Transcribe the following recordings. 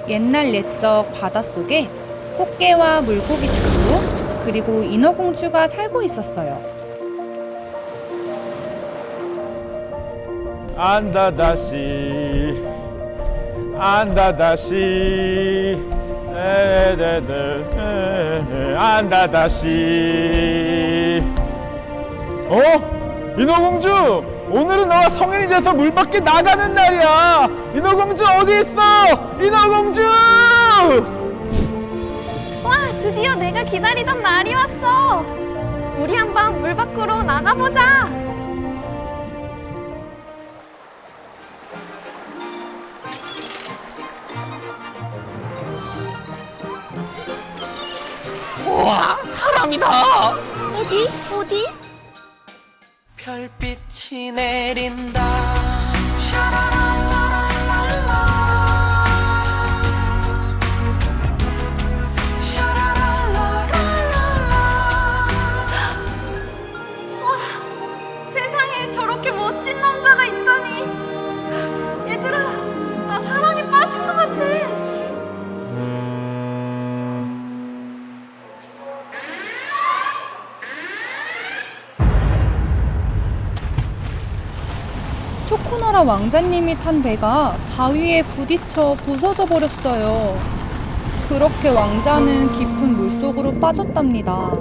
옛날 옛적 바닷속에 꽃게와 물고기 친구 그리고 인어공주가 살고 있었어요. 안다다시 안다다시 에데들 안다다시. 인어공주, 오늘은 너가 성인이 돼서 물 밖에 나가는 날이야. 인어공주 어디 있어? 인어공주! 와, 드디어 내가 기다리던 날이 왔어. 우리 한번 물 밖으로 나가보자. 우와, 사람이다. 어디? 어디? 별빛이 내린다. 샤라랄라랄랄라. 샤라랄라랄랄라. 세상에 저렇게 멋진 남자가 있다니. 얘들아, 나 사랑에 빠진 것 같아. 초코나라 왕자님이 탄 배가 바위에 부딪혀 부서져 버렸어요. 그렇게 왕자는 깊은 물속으로 빠졌답니다.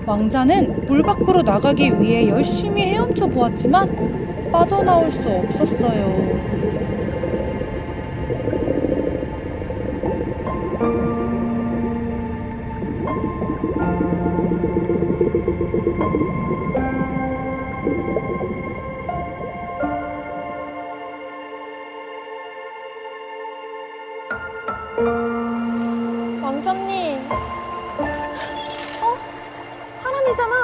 왕자는 물 밖으로 나가기 위해 열심히 헤엄쳐 보았지만 빠져나올 수 없었어요. 왕자님. 사람이잖아.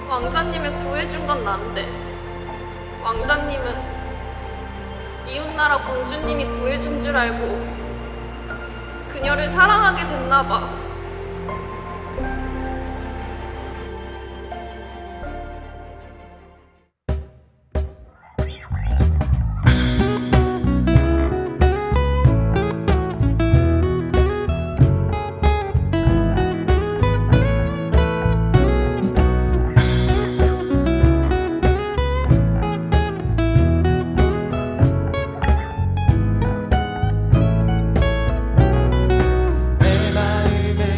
왕자님을 구해준 건 난데 왕자님은 이웃나라 공주님이 구해준 줄 알고 그녀를 사랑하게 됐나 봐. 내 마음을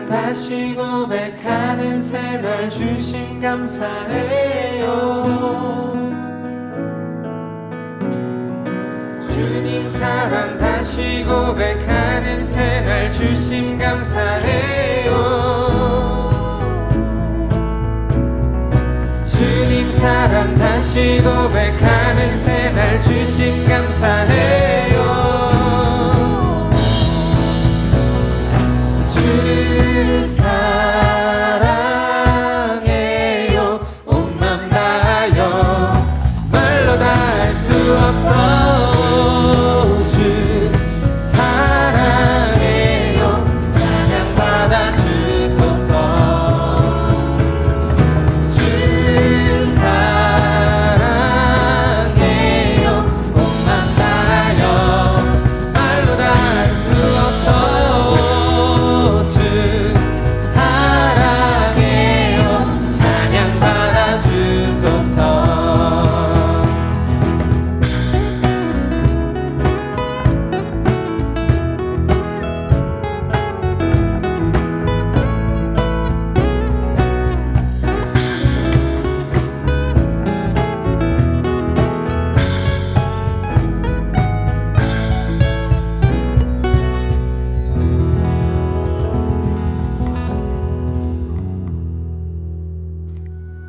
사랑 다시 고백하는 새날 주신 감사해요. 주님 사랑 다시 고백하는 새날 주신 감사해요. 주님 사랑 다시 고백하는 새날 주신 감사해요. 주 사랑해요. 온 맘 다하여 말로 다 할 수 없어. 주 사랑해요. 찬양 받아 주소서. 주 사랑해요. 온 맘 다하여 말로 다 할 수 없어. 주 사랑해요. 찬양 받아 주소서.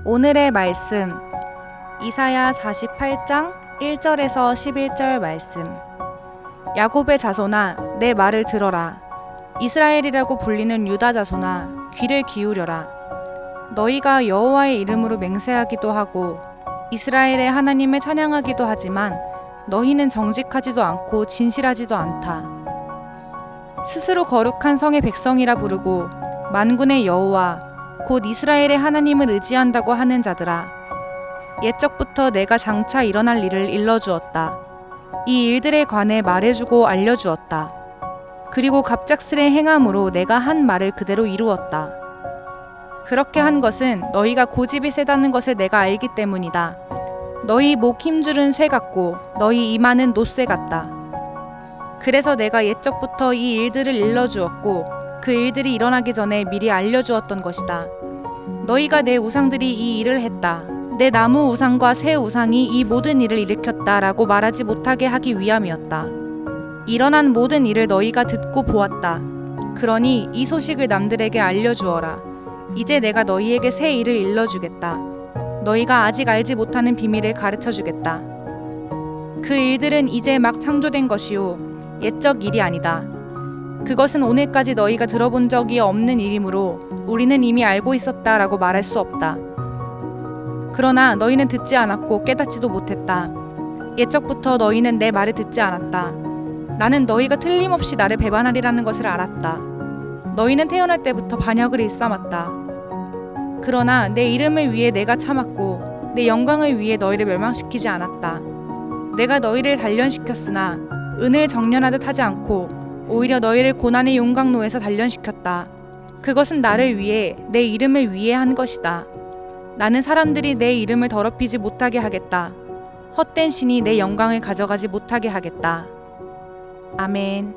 오늘의 말씀 이사야 48장 1절에서 11절 말씀. 야곱의 자손아 내 말을 들어라. 이스라엘이라고 불리는 유다 자손아 귀를 기울여라. 너희가 여호와의 이름으로 맹세하기도 하고 이스라엘의 하나님을 찬양하기도 하지만 너희는 정직하지도 않고 진실하지도 않다. 스스로 거룩한 성의 백성이라 부르고 만군의 여호와 곧 이스라엘의 하나님을 의지한다고 하는 자들아, 옛적부터 내가 장차 일어날 일을 일러주었다. 이 일들에 관해 말해주고 알려주었다. 그리고 갑작스레 행함으로 내가 한 말을 그대로 이루었다. 그렇게 한 것은 너희가 고집이 세다는 것을 내가 알기 때문이다. 너희 목 힘줄은 쇠 같고 너희 이마는 놋쇠 같다. 그래서 내가 옛적부터 이 일들을 일러주었고 그 일들이 일어나기 전에 미리 알려주었던 것이다. 너희가 내 우상들이 이 일을 했다. 내 나무 우상과 새 우상이 이 모든 일을 일으켰다라고 말하지 못하게 하기 위함이었다. 일어난 모든 일을 너희가 듣고 보았다. 그러니 이 소식을 남들에게 알려주어라. 이제 내가 너희에게 새 일을 일러주겠다. 너희가 아직 알지 못하는 비밀을 가르쳐주겠다. 그 일들은 이제 막 창조된 것이요 옛적 일이 아니다. 그것은 오늘까지 너희가 들어본 적이 없는 일이므로 우리는 이미 알고 있었다라고 말할 수 없다. 그러나 너희는 듣지 않았고 깨닫지도 못했다. 옛적부터 너희는 내 말을 듣지 않았다. 나는 너희가 틀림없이 나를 배반하리라는 것을 알았다. 너희는 태어날 때부터 반역을 일삼았다. 그러나 내 이름을 위해 내가 참았고 내 영광을 위해 너희를 멸망시키지 않았다. 내가 너희를 단련시켰으나 은을 정련하듯 하지 않고 오히려 너희를 고난의 용광로에서 단련시켰다. 그것은 나를 위해 내 이름을 위해 한 것이다. 나는 사람들이 내 이름을 더럽히지 못하게 하겠다. 헛된 신이 내 영광을 가져가지 못하게 하겠다. 아멘.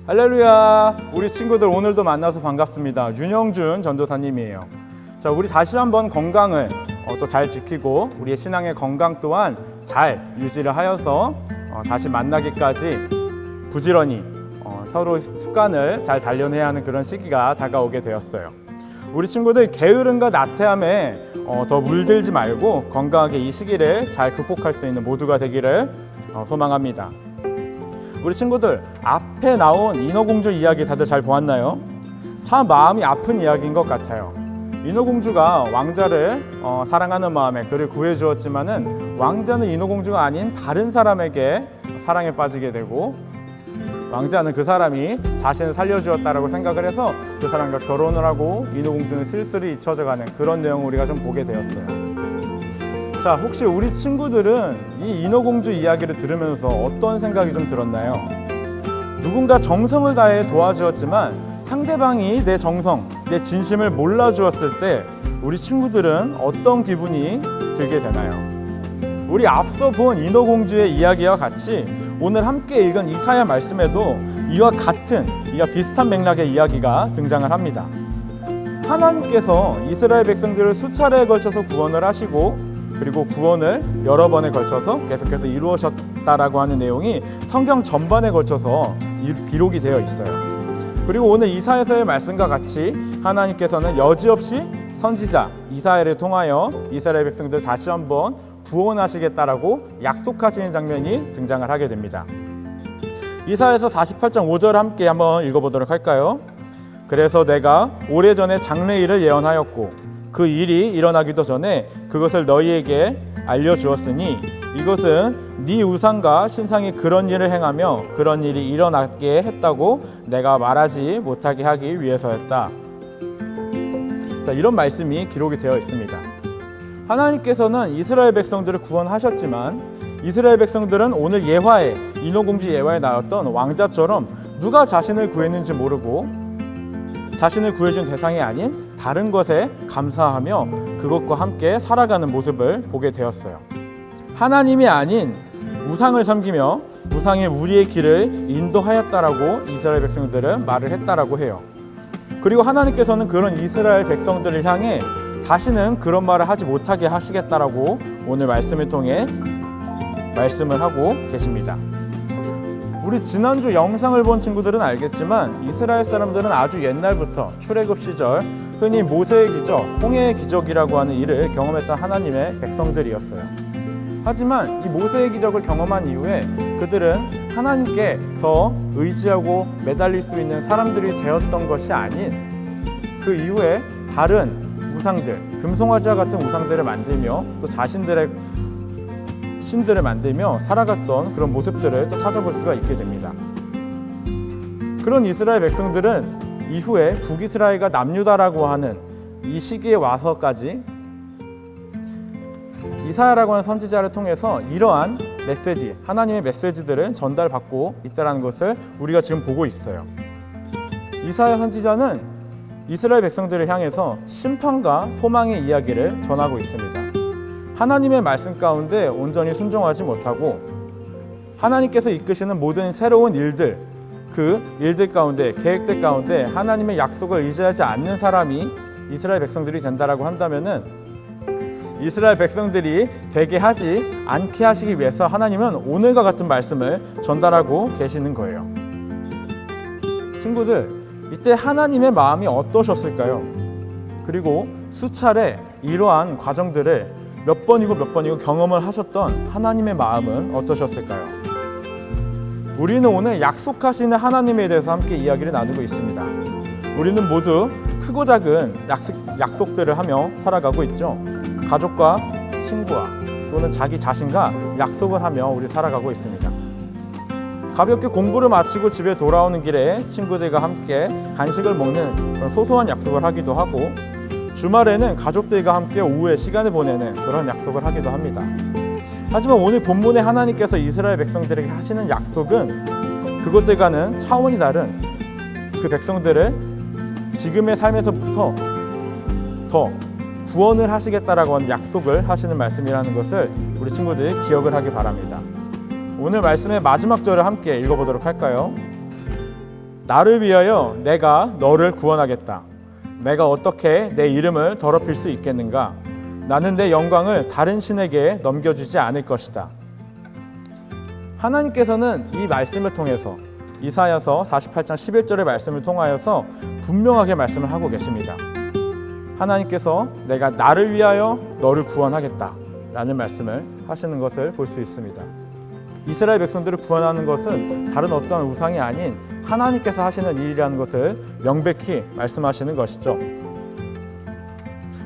할렐루야. 우리 친구들 오늘도 만나서 반갑습니다. 윤영준 전도사님이에요. 자, 우리 다시 한번 건강을 또 잘 지키고 우리의 신앙의 건강 또한 잘 유지를 하여서 다시 만나기까지 부지런히 서로 습관을 잘 단련해야 하는 그런 시기가 다가오게 되었어요. 우리 친구들 게으름과 나태함에 더 물들지 말고 건강하게 이 시기를 잘 극복할 수 있는 모두가 되기를 소망합니다. 우리 친구들 앞에 나온 인어공주 이야기 다들 잘 보았나요? 참 마음이 아픈 이야기인 것 같아요. 인어공주가 왕자를 사랑하는 마음에 그를 구해주었지만은 왕자는 인어공주가 아닌 다른 사람에게 사랑에 빠지게 되고 왕자는 그 사람이 자신을 살려주었다라고 생각을 해서 그 사람과 결혼을 하고 인어공주는 쓸쓸히 잊혀져가는 그런 내용을 우리가 좀 보게 되었어요. 자, 혹시 우리 친구들은 이 인어공주 이야기를 들으면서 어떤 생각이 좀 들었나요? 누군가 정성을 다해 도와주었지만 상대방이 내 정성, 내 진심을 몰라주었을 때 우리 친구들은 어떤 기분이 들게 되나요? 우리 앞서 본 인어공주의 이야기와 같이 오늘 함께 읽은 이사야 말씀에도 이와 비슷한 맥락의 이야기가 등장을 합니다. 하나님께서 이스라엘 백성들을 수차례에 걸쳐서 구원을 하시고 그리고 구원을 여러 번에 걸쳐서 계속해서 이루어졌다라고 하는 내용이 성경 전반에 걸쳐서 기록이 되어 있어요. 그리고 오늘 이사야서의 말씀과 같이 하나님께서는 여지없이 선지자 이사야를 통하여 이스라엘 백성들 다시 한번 구원하시겠다라고 약속하시는 장면이 등장을 하게 됩니다. 이사야서 48장 5절 함께 한번 읽어보도록 할까요? 그래서 내가 오래전에 장래일을 예언하였고 그 일이 일어나기도 전에 그것을 너희에게 알려주었으니 이것은 네 우상과 신상이 그런 일을 행하며 그런 일이 일어나게 했다고 내가 말하지 못하게 하기 위해서였다. 자, 이런 말씀이 기록이 되어 있습니다. 하나님께서는 이스라엘 백성들을 구원하셨지만 이스라엘 백성들은 오늘 예화에 인어공주 예화에 나왔던 왕자처럼 누가 자신을 구했는지 모르고 자신을 구해준 대상이 아닌 다른 것에 감사하며 그것과 함께 살아가는 모습을 보게 되었어요. 하나님이 아닌 우상을 섬기며 우상의 우리의 길을 인도하였다라고 이스라엘 백성들은 말을 했다라고 해요. 그리고 하나님께서는 그런 이스라엘 백성들을 향해 다시는 그런 말을 하지 못하게 하시겠다라고 오늘 말씀을 통해 말씀을 하고 계십니다. 우리 지난주 영상을 본 친구들은 알겠지만 이스라엘 사람들은 아주 옛날부터 출애굽 시절 흔히 모세의 기적, 홍해의 기적이라고 하는 일을 경험했던 하나님의 백성들이었어요. 하지만 이 모세의 기적을 경험한 이후에 그들은 하나님께 더 의지하고 매달릴 수 있는 사람들이 되었던 것이 아닌 그 이후에 다른 우상들, 금송아지와 같은 우상들을 만들며 또 자신들의 신들을 만들며 살아갔던 그런 모습들을 또 찾아볼 수가 있게 됩니다. 그런 이스라엘 백성들은 이후에 북이스라엘과 남유다라고 하는 이 시기에 와서까지 이사야라고 하는 선지자를 통해서 이러한 메시지, 하나님의 메시지들을 전달받고 있다는 것을 우리가 지금 보고 있어요. 이사야 선지자는 이스라엘 백성들을 향해서 심판과 소망의 이야기를 전하고 있습니다. 하나님의 말씀 가운데 온전히 순종하지 못하고 하나님께서 이끄시는 모든 새로운 일들, 그 일들 가운데, 계획들 가운데 하나님의 약속을 의지하지 않는 사람이 이스라엘 백성들이 된다라고 한다면은 이스라엘 백성들이 되게 하지 않게 하시기 위해서 하나님은 오늘과 같은 말씀을 전달하고 계시는 거예요. 친구들, 이때 하나님의 마음이 어떠셨을까요? 그리고 수차례 이러한 과정들을 몇 번이고 경험을 하셨던 하나님의 마음은 어떠셨을까요? 우리는 오늘 약속하시는 하나님에 대해서 함께 이야기를 나누고 있습니다. 우리는 모두 크고 작은 약속들을 하며 살아가고 있죠. 가족과 친구와 또는 자기 자신과 약속을 하며 우리 살아가고 있습니다. 가볍게 공부를 마치고 집에 돌아오는 길에 친구들과 함께 간식을 먹는 그런 소소한 약속을 하기도 하고 주말에는 가족들과 함께 오후에 시간을 보내는 그런 약속을 하기도 합니다. 하지만 오늘 본문에 하나님께서 이스라엘 백성들에게 하시는 약속은 그것들과는 차원이 다른 그 백성들을 지금의 삶에서부터 더 구원을 하시겠다라고 하는 약속을 하시는 말씀이라는 것을 우리 친구들이 기억을 하기 바랍니다. 오늘 말씀의 마지막 절을 함께 읽어보도록 할까요? 나를 위하여 내가 너를 구원하겠다. 내가 어떻게 내 이름을 더럽힐 수 있겠는가? 나는 내 영광을 다른 신에게 넘겨주지 않을 것이다. 하나님께서는 이 말씀을 통해서 이사야서 48장 11절의 말씀을 통하여서 분명하게 말씀을 하고 계십니다. 하나님께서 내가 나를 위하여 너를 구원하겠다 라는 말씀을 하시는 것을 볼 수 있습니다. 이스라엘 백성들을 구원하는 것은 다른 어떠한 우상이 아닌 하나님께서 하시는 일이라는 것을 명백히 말씀하시는 것이죠.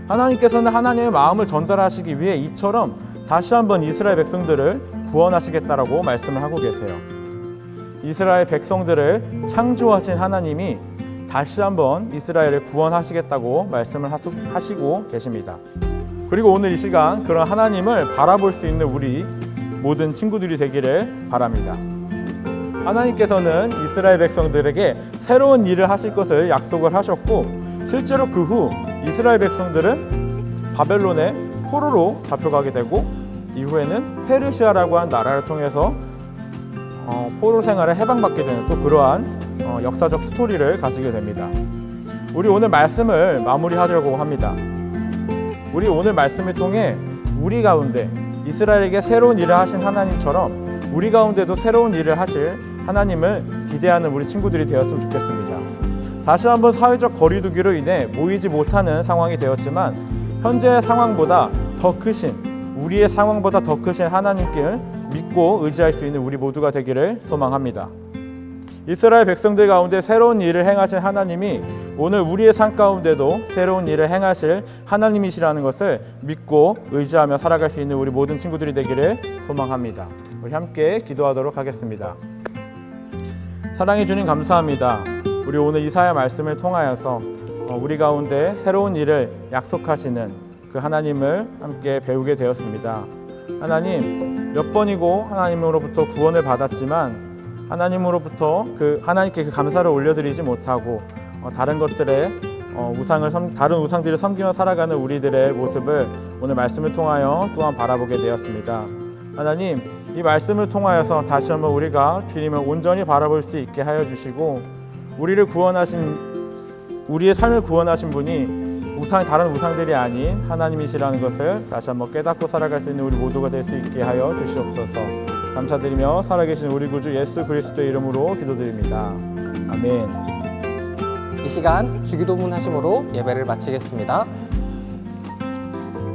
하나님께서는 하나님의 마음을 전달하시기 위해 이처럼 다시 한번 이스라엘 백성들을 구원하시겠다라고 말씀을 하고 계세요. 이스라엘 백성들을 창조하신 하나님이 다시 한번 이스라엘을 구원하시겠다고 말씀을 하시고 계십니다. 그리고 오늘 이 시간 그런 하나님을 바라볼 수 있는 우리 모든 친구들이 되기를 바랍니다. 하나님께서는 이스라엘 백성들에게 새로운 일을 하실 것을 약속을 하셨고 실제로 그 후 이스라엘 백성들은 바벨론의 포로로 잡혀가게 되고 이후에는 페르시아라고 하는 나라를 통해서 포로 생활에 해방받게 되는 또 그러한 역사적 스토리를 가지게 됩니다. 우리 오늘 말씀을 마무리하려고 합니다. 우리 오늘 말씀을 통해 우리 가운데 이스라엘에게 새로운 일을 하신 하나님처럼 우리 가운데도 새로운 일을 하실 하나님을 기대하는 우리 친구들이 되었으면 좋겠습니다. 다시 한번 사회적 거리두기로 인해 모이지 못하는 상황이 되었지만 현재 상황보다 더 크신 우리의 상황보다 더 크신 하나님께 믿고 의지할 수 있는 우리 모두가 되기를 소망합니다. 이스라엘 백성들 가운데 새로운 일을 행하신 하나님이 오늘 우리의 삶 가운데도 새로운 일을 행하실 하나님이시라는 것을 믿고 의지하며 살아갈 수 있는 우리 모든 친구들이 되기를 소망합니다. 우리 함께 기도하도록 하겠습니다. 사랑해 주님 감사합니다. 우리 오늘 이사야 말씀을 통하여서 우리 가운데 새로운 일을 약속하시는 그 하나님을 함께 배우게 되었습니다. 하나님, 몇 번이고 하나님으로부터 구원을 받았지만 하나님으로부터 하나님께 그 감사를 올려드리지 못하고 다른 것들의 다른 우상들을 섬기며 살아가는 우리들의 모습을 오늘 말씀을 통하여 또한 바라보게 되었습니다. 하나님, 이 말씀을 통하여서 다시 한번 우리가 주님을 온전히 바라볼 수 있게 하여 주시고 우리의 삶을 구원하신 분이 다른 우상들이 아닌 하나님이시라는 것을 다시 한번 깨닫고 살아갈 수 있는 우리 모두가 될 수 있게 하여 주시옵소서. 감사드리며 살아계신 우리 구주 예수 그리스도의 이름으로 기도드립니다. 아멘. 이 시간 주기도문 하심으로 예배를 마치겠습니다.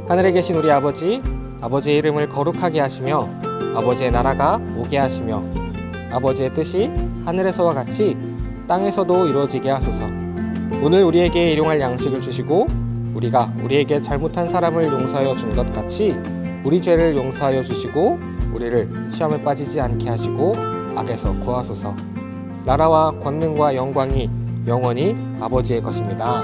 하늘에 계신 우리 아버지, 아버지의 이름을 거룩하게 하시며 아버지의 나라가 오게 하시며 아버지의 뜻이 하늘에서와 같이 땅에서도 이루어지게 하소서. 오늘 우리에게 일용할 양식을 주시고 우리가 우리에게 잘못한 사람을 용서하여 준 것 같이 우리 죄를 용서하여 주시고 우리를 시험에 빠지지 않게 하시고 악에서 구하소서. 나라와 권능과 영광이 영원히 아버지의 것입니다.